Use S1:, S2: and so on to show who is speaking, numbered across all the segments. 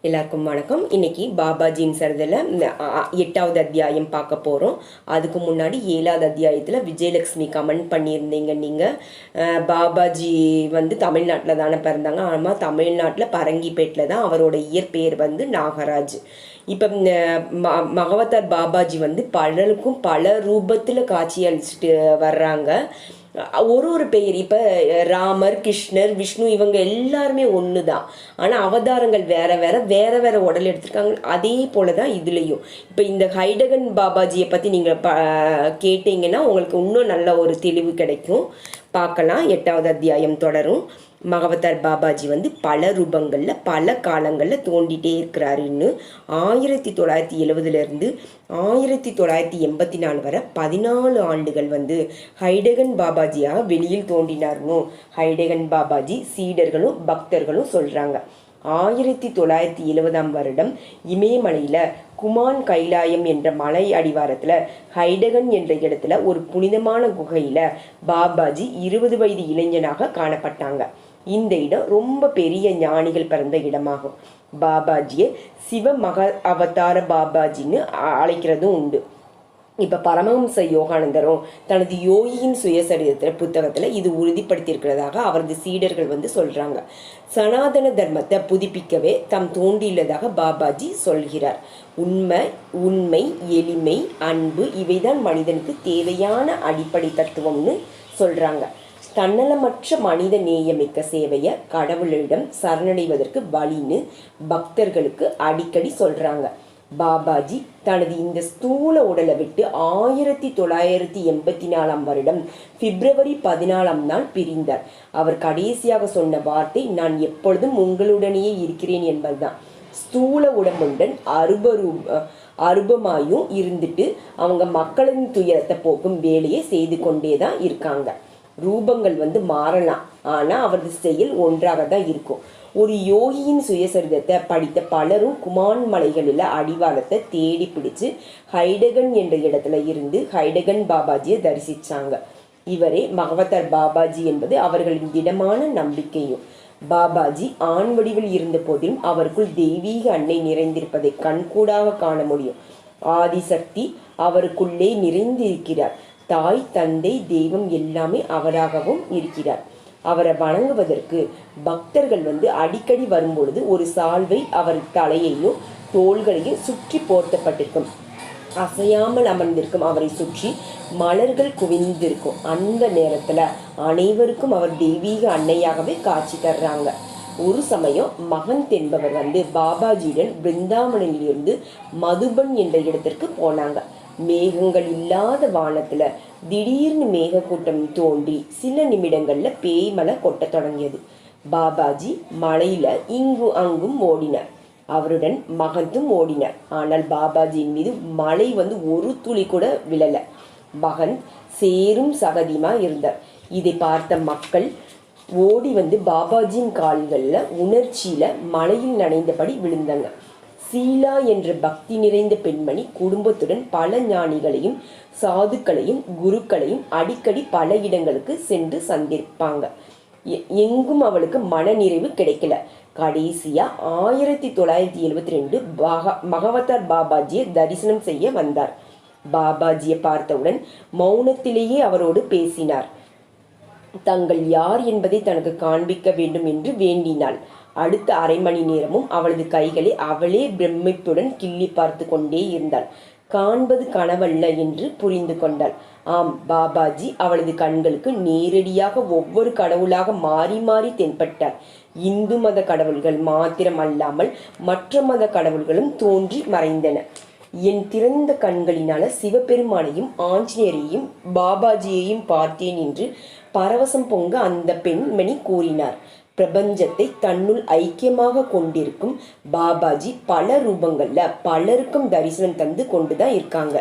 S1: எல்லாருக்கும் வணக்கம். இன்னைக்கு பாபாஜியின் சரிதில் 8வது அத்தியாயம் பார்க்க போகிறோம். அதுக்கு முன்னாடி 7வது அத்தியாயத்தில் விஜயலட்சுமி கமெண்ட் பண்ணியிருந்தீங்க. நீங்கள் பாபாஜி தமிழ்நாட்டில் தானே பிறந்தாங்க. ஆமாம், தமிழ்நாட்டில் பரங்கிப்பேட்டில் தான். அவரோட இயற்பெயர் நாகராஜ். இப்போ மகவதார் பாபாஜி பலருக்கும் பல ரூபத்தில் காட்சி அளிச்சுட்டு வர்றாங்க. ஒரு பெயர். இப்போ ராமர், கிருஷ்ணர், விஷ்ணு இவங்க எல்லாருமே ஒன்று தான். ஆனால் அவதாரங்கள் வேற வேற உடல் எடுத்திருக்காங்க. அதே போல தான் இதுலேயும். இப்போ இந்த ஹைடகன் பாபாஜியை பற்றி நீங்கள் கேட்டீங்கன்னா உங்களுக்கு இன்னும் நல்ல ஒரு தெளிவு கிடைக்கும். பார்க்கலாம். 8வது அத்தியாயம் தொடரும். மகவதார் பாபாஜி பல ரூபங்களில் பல காலங்களில் தோண்டிகிட்டே இருக்கிறாருன்னு 1970 1984 வரை 14 ஆண்டுகள் ஹைடகன் பாபாஜியாக வெளியில் தோன்றினார்னு ஹைடகன் பாபாஜி சீடர்களும் பக்தர்களும் சொல்கிறாங்க. 1970 வருடம் இமயமலையில் குமான் கைலாயம் என்ற மலை அடிவாரத்தில் ஹைடகன் என்ற இடத்துல ஒரு புனிதமான குகையில் பாபாஜி 20 வயது இளைஞனாக காணப்பட்டாங்க. இந்த இடம் ரொம்ப பெரிய ஞானிகள் பிறந்த இடமாகும். பாபாஜியை சிவ மக அவதார பாபாஜின்னு அழைக்கிறதும் உண்டு. இப்போ பரமஹம்ச யோகானந்தரும் தனது யோகியின் சுயசரிதத்தில் புத்தகத்தில் இது உறுதிப்படுத்தியிருக்கிறதாக அவரது சீடர்கள் சொல்கிறாங்க. சனாதன தர்மத்தை புதுப்பிக்கவே தம் தோண்டியுள்ளதாக பாபாஜி சொல்கிறார். உண்மை, எளிமை, அன்பு இவைதான் மனிதனுக்கு தேவையான அடிப்படை தத்துவம்னு சொல்கிறாங்க. தன்னலமற்ற மனித நேயமிக்க சேவையை கடவுளிடம் சரணடைவதற்கு வழின்னு பக்தர்களுக்கு அடிக்கடி சொல்கிறாங்க. பாபாஜி தனது இந்த ஸ்தூல உடலை விட்டு 1984 வருடம் பிப்ரவரி 14 பிரிந்தார். அவர் கடைசியாக சொன்ன வார்த்தை, நான் எப்பொழுதும் உங்களுடனேயே இருக்கிறேன் என்பதுதான். ஸ்தூல உடம்புடன் அருபமாயும் இருந்துட்டு அவங்க மக்களின் துயரத்தை போக்கும் வேலையை செய்து கொண்டே தான் இருக்காங்க. ரூபங்கள் மாறலாம், ஆனால் அவரது செயல் ஒன்றாக தான் இருக்கும். ஒரு யோகியின் சுயசரிதத்தை படித்த பலரும் குமான் மலைகளில் அடிவாரத்தை தேடி பிடிச்சு ஹைடகன் என்ற இடத்துல இருந்து ஹைடகன் பாபாஜியை தரிசிச்சாங்க. இவரே மகவதார் பாபாஜி என்பது அவர்களின் திடமான நம்பிக்கையும். பாபாஜி ஆண் வடிவில் இருந்த போதிலும் அவருக்குள் தெய்வீக அன்னை நிறைந்திருப்பதை கண்கூடாக காண முடியும். ஆதிசக்தி அவருக்குள்ளே நிறைந்திருக்கிறார். தாய், தந்தை, தெய்வம் எல்லாமே அவராகவும் இருக்கிறார். அவரை வணங்குவதற்கு பக்தர்கள் அடிக்கடி வரும்பொழுது ஒரு சால்வை அவர் தலையையும் தோள்களையும் சுற்றி போர்த்தப்பட்டிருக்கும். அசையாமல் அமர்ந்திருக்கும் அவரை சுற்றி மலர்கள் குவிந்திருக்கும். அந்த நேரத்தில் அனைவருக்கும் அவர் தெய்வீக அன்னையாகவே காட்சி தர்றாங்க. ஒரு சமயம் மகந்த் என்பவர் பாபாஜியுடன் பிருந்தாவனிலிருந்து மதுபன் என்ற இடத்திற்கு போனாங்க. மேகங்கள் இல்லாத வானத்துல திடீர்னு மேகக்கூட்டம் தோன்றி சில நிமிடங்கள்ல பேய்மலை கொட்ட தொடங்கியது. பாபாஜி மலையில இங்கு அங்கும் ஓடினார். அவருடன் மகந்தும் ஓடினார். ஆனால் பாபாஜியின் மீது மலை ஒரு துளி கூட விழல. மகந்த் சேரும் சகதியுமா இருந்தார். இதை பார்த்த மக்கள் ஓடி பாபாஜியின் கால்கள்ல உணர்ச்சியில மலையில் நனைந்தபடி விழுந்தாங்க. சீலா என்ற பக்தி நிறைந்த பெண்மணி குடும்பத்துடன் பல ஞானிகளையும் சாதுக்களையும் குருக்களையும் அடிக்கடி பல இடங்களுக்கு சென்று சந்திப்பாங்க. எங்கும் அவளுக்கு மன நிறைவு கிடைக்கல. கடைசியா 1972 மகவதார் பாபாஜியை தரிசனம் செய்ய வந்தார். பாபாஜியை பார்த்தவுடன் மௌனத்திலேயே அவரோடு பேசினார். தங்கள் யார் என்பதை தனக்கு காண்பிக்க வேண்டும் என்று வேண்டினாள். அடுத்த அரை மணி நேரமும் அவளது கைகளை அவளே பிரமிப்புடன் கிள்ளி பார்த்து கொண்டே இருந்தாள். காண்பது கனவல்ல என்று புரிந்து கொண்டாள். ஆம், பாபாஜி அவளது கண்களுக்கு நேரடியாக ஒவ்வொரு கடவுளாக மாறி மாறி தென்பட்டார். இந்து மத கடவுள்கள் மாத்திரம் அல்லாமல் மற்ற மத கடவுள்களும் தோன்றி மறைந்தன. என் திறந்த கண்களினால சிவபெருமானையும் ஆஞ்சநேயரையும் பாபாஜியையும் பார்த்தேன் என்று பரவசம் பொங்க அந்த பெண்மணி கூறினார். பிரபஞ்சத்தை தன்னுள் ஐக்கியமாக கொண்டிருக்கும் பாபாஜி பல ரூபங்கள்ல பலருக்கும் தரிசனம் தந்து கொண்டுதான் இருக்காங்க.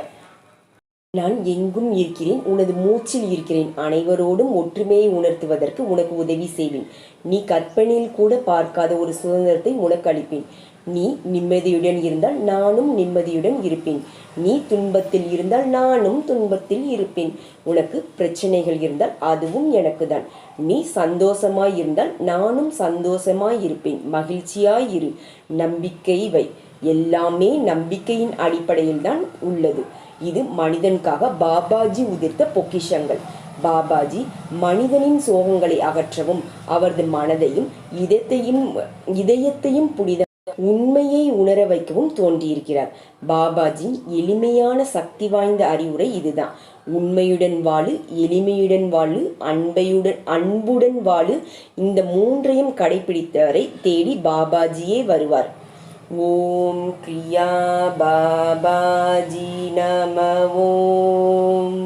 S1: நான் எங்கும் இருக்கிறேன், உனது மூச்சில் இருக்கிறேன். அனைவரோடும் ஒற்றுமையை உணர்த்துவதற்கு உனக்கு உதவி செய்வேன். நீ கற்பனையில் கூட பார்க்காத ஒரு சுதந்திரத்தை உனக்கு அளிப்பேன். நீ நிம்மதியுடன் இருந்தால் நானும் நிம்மதியுடன் இருப்பேன். நீ துன்பத்தில் இருந்தால் நானும் துன்பத்தில் இருப்பேன். உனக்கு பிரச்சனைகள் இருந்தால் அதுவும் எனக்கு தான். நீ சந்தோஷமாய் இருந்தால் நானும் சந்தோஷமாய் இருப்பேன். மகிழ்ச்சியாய் இரு, நம்பிக்கை வை. எல்லாமே நம்பிக்கையின் அடிப்படையில் தான் உள்ளது. இது மனிதனுக்காக பாபாஜி உதிர்த்த பொக்கிஷங்கள். பாபாஜி மனிதனின் சோகங்களை அகற்றவும் அவரது மனதையும் இதயத்தையும் புனித உண்மையை உணர வைக்கவும் தோன்றியிருக்கிறார். பாபாஜியின் எளிமையான சக்தி வாய்ந்த அறிவுரை இதுதான். உண்மையுடன் வாழு, எளிமையுடன் வாழு, அன்புடன் வாழு. இந்த மூன்றையும் கடைபிடித்தவரை தேடி பாபாஜியே வருவார். ஓம் கிரியா பாபாஜி நம ஓம்.